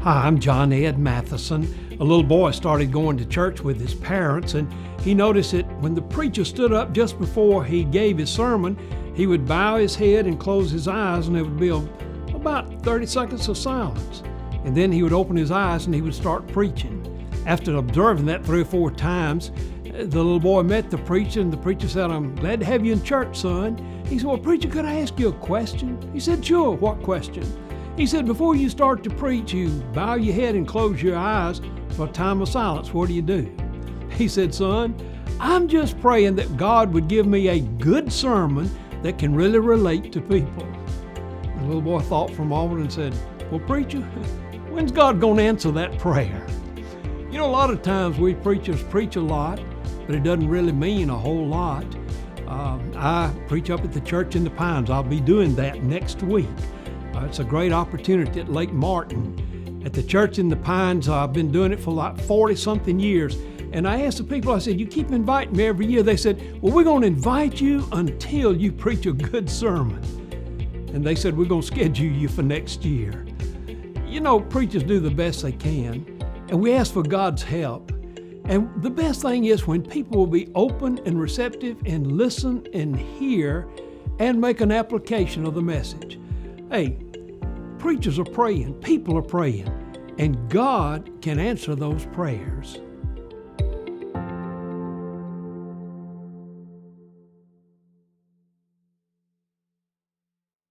Hi, I'm John Ed Matheson. A little boy started going to church with his parents, and he noticed that when the preacher stood up just before he gave his sermon, he would bow his head and close his eyes, and there would be about 30 seconds of silence. And then he would open his eyes and he would start preaching. After observing that 3 or 4 times, the little boy met the preacher, and the preacher said, "I'm glad to have you in church, son." He said, "Well, preacher, could I ask you a question?" He said, "Sure, what question?" He said, "Before you start to preach, you bow your head and close your eyes for a time of silence. What do?" He said, "Son, I'm just praying that God would give me a good sermon that can really relate to people." The little boy thought for a moment and said, "Well, preacher, when's God going to answer that prayer?" You know, a lot of times we preachers preach a lot, but it doesn't really mean a whole lot. I preach up at the church in the Pines. I'll be doing that next week. It's a great opportunity at Lake Martin. At the church in the Pines, I've been doing it for like 40-something years. And I asked the people, I said, "You keep inviting me every year." They said, "Well, we're going to invite you until you preach a good sermon." And they said, "We're going to schedule you for next year." You know, preachers do the best they can, and we ask for God's help. And the best thing is when people will be open and receptive and listen and hear and make an application of the message. Hey, preachers are praying, people are praying, and God can answer those prayers.